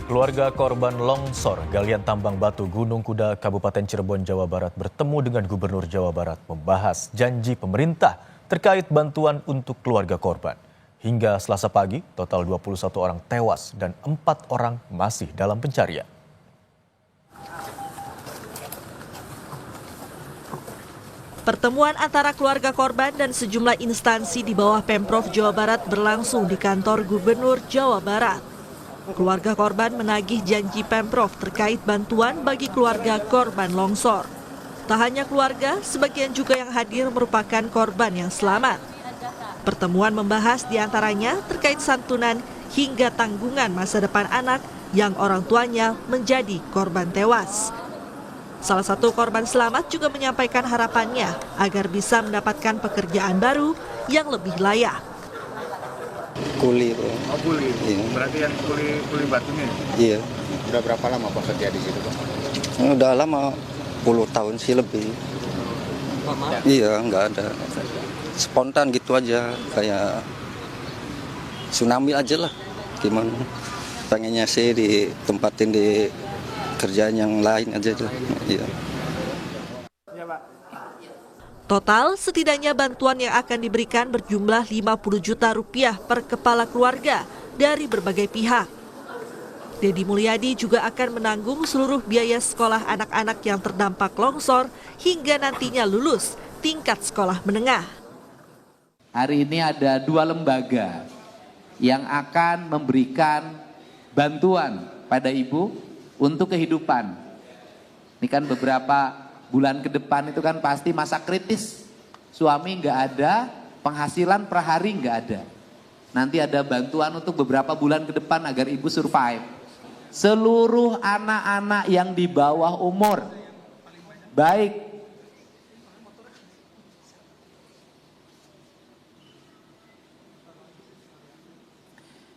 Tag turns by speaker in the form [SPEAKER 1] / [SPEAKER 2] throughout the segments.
[SPEAKER 1] Keluarga korban longsor galian tambang batu Gunung Kuda Kabupaten Cirebon, Jawa Barat bertemu dengan Gubernur Jawa Barat membahas janji pemerintah terkait bantuan untuk keluarga korban. Hingga Selasa pagi, total 21 orang tewas dan 4 orang masih dalam pencarian.
[SPEAKER 2] Pertemuan antara keluarga korban dan sejumlah instansi di bawah Pemprov Jawa Barat berlangsung di kantor Gubernur Jawa Barat. Keluarga korban menagih janji Pemprov terkait bantuan bagi keluarga korban longsor. Tak hanya keluarga, sebagian juga yang hadir merupakan korban yang selamat. Pertemuan membahas diantaranya terkait santunan hingga tanggungan masa depan anak yang orang tuanya menjadi korban tewas. Salah satu korban selamat juga menyampaikan harapannya agar bisa mendapatkan pekerjaan baru yang lebih layak.
[SPEAKER 3] Kuli, Bro.
[SPEAKER 4] Oh, kuli.
[SPEAKER 3] Iya.
[SPEAKER 4] Berarti yang kuli batunya?
[SPEAKER 3] Iya.
[SPEAKER 4] Udah berapa lama Pak kerja di situ, Pak?
[SPEAKER 3] Udah lama, 10 tahun sih lebih.
[SPEAKER 4] Ya.
[SPEAKER 3] Iya, nggak ada. Spontan gitu aja, kayak tsunami aja lah. Gimana? Pengennya sih ditempatin di kerjaan yang lain aja tuh. Iya.
[SPEAKER 4] Iya, Pak.
[SPEAKER 2] Total, setidaknya bantuan yang akan diberikan berjumlah 50 juta rupiah per kepala keluarga dari berbagai pihak. Deddy Mulyadi juga akan menanggung seluruh biaya sekolah anak-anak yang terdampak longsor hingga nantinya lulus tingkat sekolah menengah.
[SPEAKER 5] Hari ini ada 2 lembaga yang akan memberikan bantuan pada ibu untuk kehidupan. Ini kan beberapa bulan ke depan itu kan pasti masa kritis. Suami nggak ada, penghasilan per hari nggak ada. Nanti ada bantuan untuk beberapa bulan ke depan agar ibu survive. Seluruh anak-anak yang di bawah umur, baik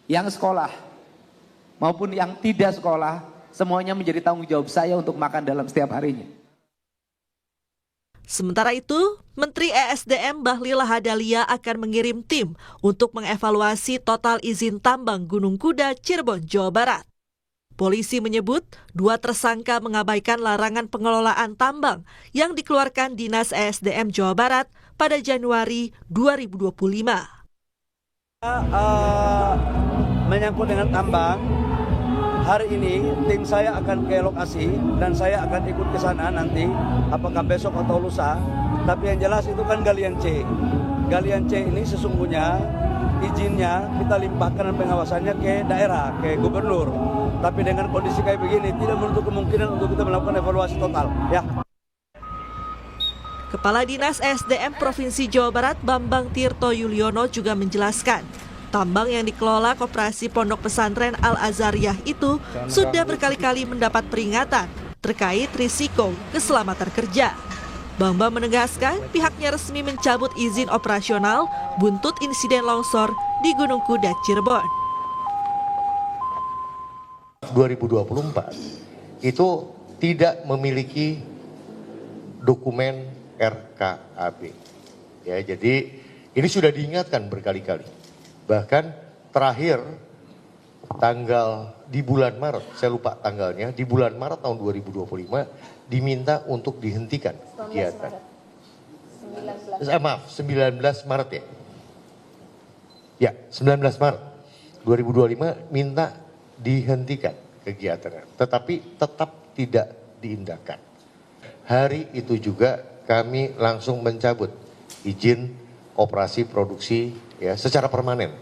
[SPEAKER 5] yang sekolah maupun yang tidak sekolah, semuanya menjadi tanggung jawab saya untuk makan dalam setiap harinya.
[SPEAKER 2] Sementara itu, Menteri ESDM Bahlil Lahadalia akan mengirim tim untuk mengevaluasi total izin tambang Gunung Kuda, Cirebon, Jawa Barat. Polisi menyebut 2 tersangka mengabaikan larangan pengelolaan tambang yang dikeluarkan Dinas ESDM Jawa Barat pada Januari 2025.
[SPEAKER 6] Menyangkut dengan tambang, hari ini tim saya akan ke lokasi dan saya akan ikut ke sana nanti, apakah besok atau lusa. Tapi yang jelas itu kan galian C. Galian C ini sesungguhnya izinnya kita limpahkan dan pengawasannya ke daerah, ke gubernur. Tapi dengan kondisi kayak begini tidak menutup kemungkinan untuk kita melakukan evaluasi total. Ya.
[SPEAKER 2] Kepala Dinas SDM Provinsi Jawa Barat Bambang Tirto Yuliono juga menjelaskan, tambang yang dikelola Koperasi Pondok Pesantren Al-Azhariyah itu sudah berkali-kali mendapat peringatan terkait risiko keselamatan kerja. Bambang menegaskan pihaknya resmi mencabut izin operasional buntut insiden longsor di Gunung Kuda, Cirebon.
[SPEAKER 7] 2024 itu tidak memiliki dokumen RKAB. Ya, jadi ini sudah diingatkan berkali-kali. Bahkan terakhir tanggal di bulan Maret, saya lupa tanggalnya, di bulan Maret tahun 2025 diminta untuk dihentikan kegiatan. 19 Maret ya. Ya, 19 Maret 2025 minta dihentikan kegiatannya, tetapi tetap tidak diindahkan. Hari itu juga kami langsung mencabut izin operasi produksi ya secara permanen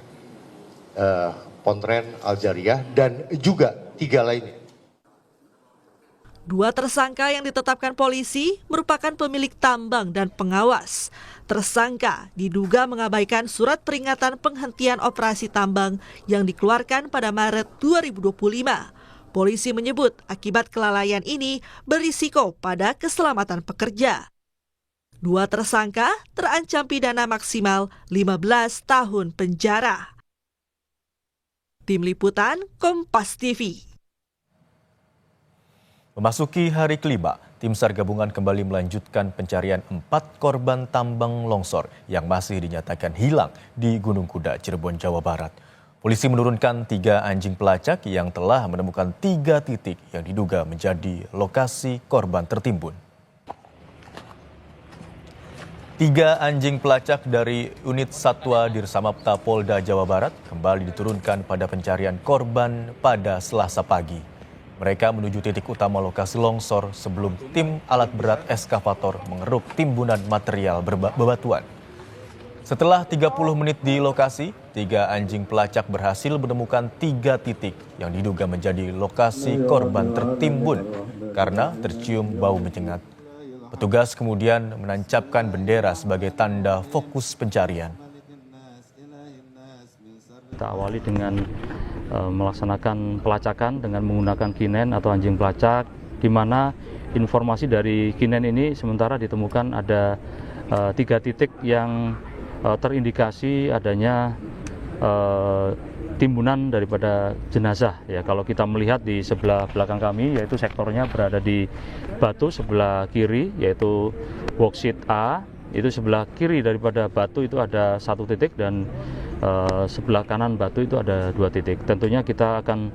[SPEAKER 7] Pontren Al-Azhariyah dan juga 3 lainnya.
[SPEAKER 2] 2 tersangka yang ditetapkan polisi merupakan pemilik tambang dan pengawas. Tersangka diduga mengabaikan surat peringatan penghentian operasi tambang yang dikeluarkan pada Maret 2025. Polisi menyebut akibat kelalaian ini berisiko pada keselamatan pekerja. 2 tersangka terancam pidana maksimal 15 tahun penjara. Tim Liputan Kompas TV.
[SPEAKER 1] Memasuki hari kelima, tim SAR gabungan kembali melanjutkan pencarian 4 korban tambang longsor yang masih dinyatakan hilang di Gunung Kuda, Cirebon, Jawa Barat. Polisi menurunkan 3 anjing pelacak yang telah menemukan 3 titik yang diduga menjadi lokasi korban tertimbun. 3 anjing pelacak dari unit Satwa Dirsamapta Polda Jawa Barat kembali diturunkan pada pencarian korban pada Selasa pagi. Mereka menuju titik utama lokasi longsor sebelum tim alat berat eskavator mengeruk timbunan material bebatuan. Setelah 30 menit di lokasi, 3 anjing pelacak berhasil menemukan 3 titik yang diduga menjadi lokasi korban tertimbun karena tercium bau menyengat. Petugas kemudian menancapkan bendera sebagai tanda fokus pencarian.
[SPEAKER 8] Kita awali dengan melaksanakan pelacakan dengan menggunakan kinen atau anjing pelacak, di mana informasi dari kinen ini sementara ditemukan ada 3 titik yang terindikasi adanya timbunan daripada jenazah. Ya, kalau kita melihat di sebelah belakang kami, yaitu sektornya berada di batu sebelah kiri, yaitu worksheet A. Itu sebelah kiri daripada batu itu ada 1 titik dan sebelah kanan batu itu ada 2 titik. Tentunya kita akan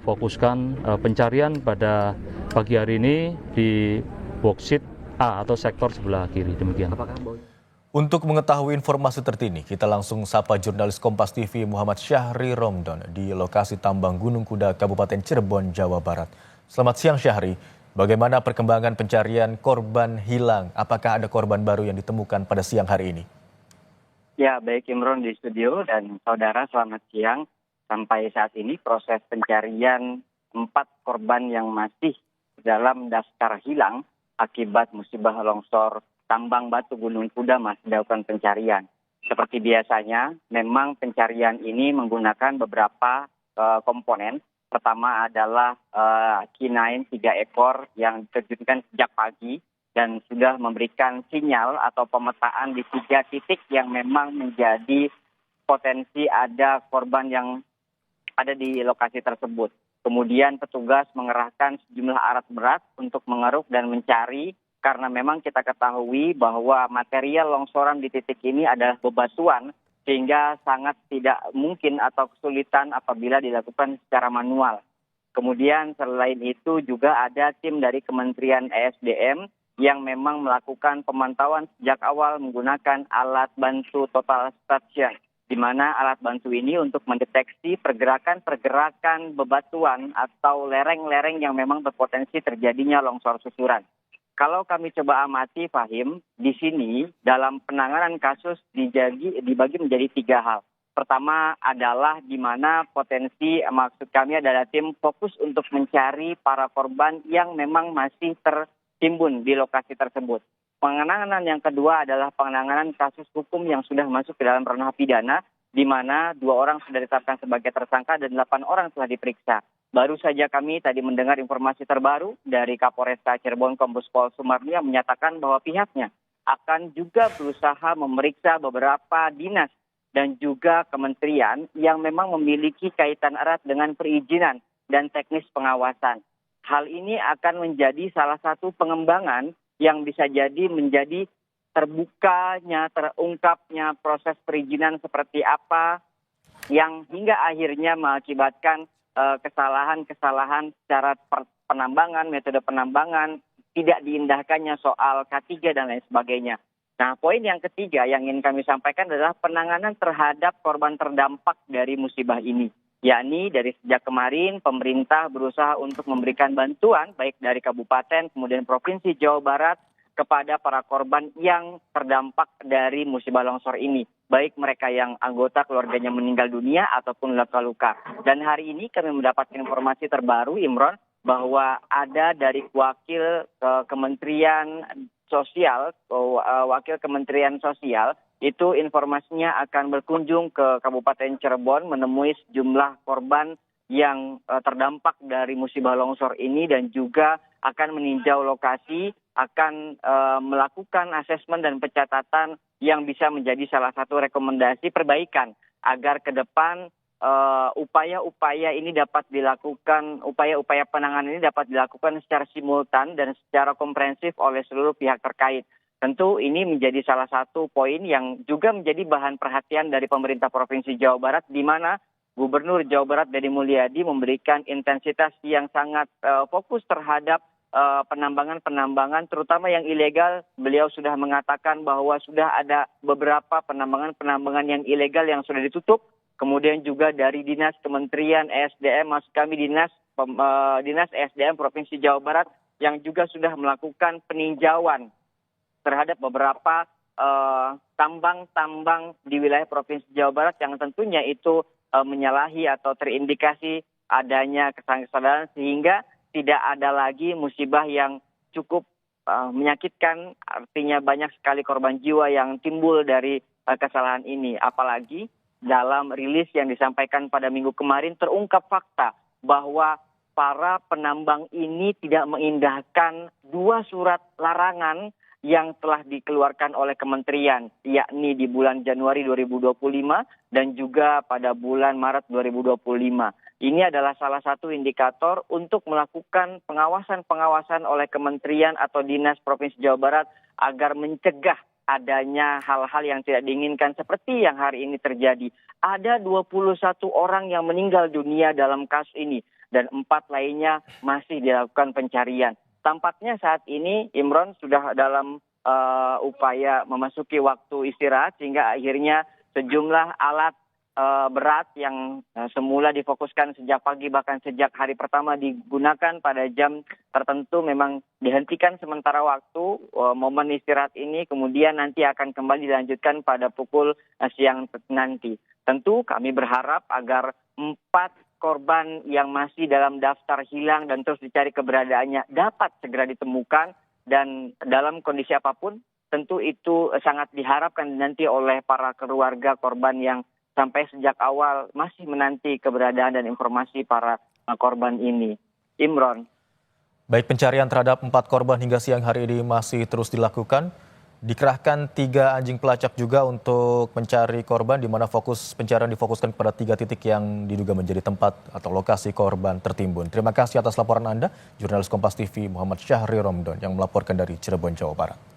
[SPEAKER 8] fokuskan pencarian pada pagi hari ini di worksheet A atau sektor sebelah kiri. Demikian.
[SPEAKER 1] Untuk mengetahui informasi terkini, kita langsung sapa jurnalis Kompas TV Muhammad Syahri Romdon di lokasi tambang Gunung Kuda Kabupaten Cirebon, Jawa Barat. Selamat siang Syahri, bagaimana perkembangan pencarian korban hilang? Apakah ada korban baru yang ditemukan pada siang hari ini?
[SPEAKER 9] Ya, baik Imron di studio dan saudara, selamat siang. Sampai saat ini proses pencarian 4 korban yang masih dalam daftar hilang akibat musibah longsor tambang batu Gunung Kuda masih dilakukan pencarian. Seperti biasanya, memang pencarian ini menggunakan beberapa komponen. Pertama adalah K9 3 ekor yang diterjunkan sejak pagi dan sudah memberikan sinyal atau pemetaan di 3 titik yang memang menjadi potensi ada korban yang ada di lokasi tersebut. Kemudian petugas mengerahkan sejumlah alat berat untuk mengeruk dan mencari, karena memang kita ketahui bahwa material longsoran di titik ini adalah bebatuan, sehingga sangat tidak mungkin atau kesulitan apabila dilakukan secara manual. Kemudian selain itu juga ada tim dari Kementerian ESDM yang memang melakukan pemantauan sejak awal menggunakan alat bantu total station, di mana alat bantu ini untuk mendeteksi pergerakan bebatuan atau lereng-lereng yang memang berpotensi terjadinya longsor susuran. Kalau kami coba amati, Fahim, di sini dalam penanganan kasus dibagi menjadi 3 hal. Pertama adalah di mana potensi, maksud kami adalah tim fokus untuk mencari para korban yang memang masih tertimbun di lokasi tersebut. Penanganan yang kedua adalah penanganan kasus hukum yang sudah masuk ke dalam ranah pidana, di mana 2 orang sudah ditetapkan sebagai tersangka dan 8 orang telah diperiksa. Baru saja kami tadi mendengar informasi terbaru dari Kapolresta Cirebon Kombes Pol Sumardi yang menyatakan bahwa pihaknya akan juga berusaha memeriksa beberapa dinas dan juga kementerian yang memang memiliki kaitan erat dengan perizinan dan teknis pengawasan. Hal ini akan menjadi salah satu pengembangan yang bisa jadi menjadi terbukanya, terungkapnya proses perizinan seperti apa yang hingga akhirnya mengakibatkan kesalahan-kesalahan secara penambangan, metode penambangan, tidak diindahkannya soal K3 dan lain sebagainya. Nah, poin yang ketiga yang ingin kami sampaikan adalah penanganan terhadap korban terdampak dari musibah ini. Yakni dari sejak kemarin pemerintah berusaha untuk memberikan bantuan baik dari kabupaten kemudian provinsi Jawa Barat kepada para korban yang terdampak dari musibah longsor ini. Baik mereka yang anggota keluarganya meninggal dunia ataupun luka-luka. Dan hari ini kami mendapatkan informasi terbaru, Imron, bahwa ada dari wakil Kementerian Sosial, itu informasinya akan berkunjung ke Kabupaten Cirebon menemui sejumlah korban yang terdampak dari musibah longsor ini dan juga akan meninjau lokasi, akan melakukan asesmen dan pencatatan yang bisa menjadi salah satu rekomendasi perbaikan agar ke depan upaya-upaya ini dapat dilakukan, upaya-upaya penanganan ini dapat dilakukan secara simultan dan secara komprehensif oleh seluruh pihak terkait. Tentu ini menjadi salah satu poin yang juga menjadi bahan perhatian dari pemerintah Provinsi Jawa Barat, di mana Gubernur Jawa Barat Deddy Mulyadi memberikan intensitas yang sangat fokus terhadap penambangan-penambangan terutama yang ilegal. Beliau sudah mengatakan bahwa sudah ada beberapa penambangan-penambangan yang ilegal yang sudah ditutup. Kemudian juga dari Dinas Kementerian ESDM, maksud kami Dinas ESDM Provinsi Jawa Barat yang juga sudah melakukan peninjauan terhadap beberapa tambang-tambang di wilayah Provinsi Jawa Barat yang tentunya itu menyalahi atau terindikasi adanya kesalahan sehingga tidak ada lagi musibah yang cukup menyakitkan, artinya banyak sekali korban jiwa yang timbul dari kesalahan ini. Apalagi dalam rilis yang disampaikan pada minggu kemarin terungkap fakta bahwa para penambang ini tidak mengindahkan 2 surat larangan yang telah dikeluarkan oleh kementerian, yakni di bulan Januari 2025 dan juga pada bulan Maret 2025. Ini adalah salah satu indikator untuk melakukan pengawasan-pengawasan oleh kementerian atau dinas Provinsi Jawa Barat agar mencegah adanya hal-hal yang tidak diinginkan seperti yang hari ini terjadi. Ada 21 orang yang meninggal dunia dalam kasus ini dan 4 lainnya masih dilakukan pencarian. Tampaknya saat ini Imron sudah dalam upaya memasuki waktu istirahat sehingga akhirnya sejumlah alat berat yang semula difokuskan sejak pagi bahkan sejak hari pertama digunakan pada jam tertentu memang dihentikan sementara waktu momen istirahat ini, kemudian nanti akan kembali dilanjutkan pada pukul siang nanti. Tentu kami berharap agar 4 korban yang masih dalam daftar hilang dan terus dicari keberadaannya dapat segera ditemukan dan dalam kondisi apapun tentu itu sangat diharapkan nanti oleh para keluarga korban yang sampai sejak awal masih menanti keberadaan dan informasi para korban ini. Imron.
[SPEAKER 1] Baik, pencarian terhadap 4 korban hingga siang hari ini masih terus dilakukan. Dikerahkan 3 anjing pelacak juga untuk mencari korban, di mana fokus pencarian difokuskan kepada 3 titik yang diduga menjadi tempat atau lokasi korban tertimbun. Terima kasih atas laporan Anda, jurnalis Kompas TV Muhammad Syahri Romdon yang melaporkan dari Cirebon, Jawa Barat.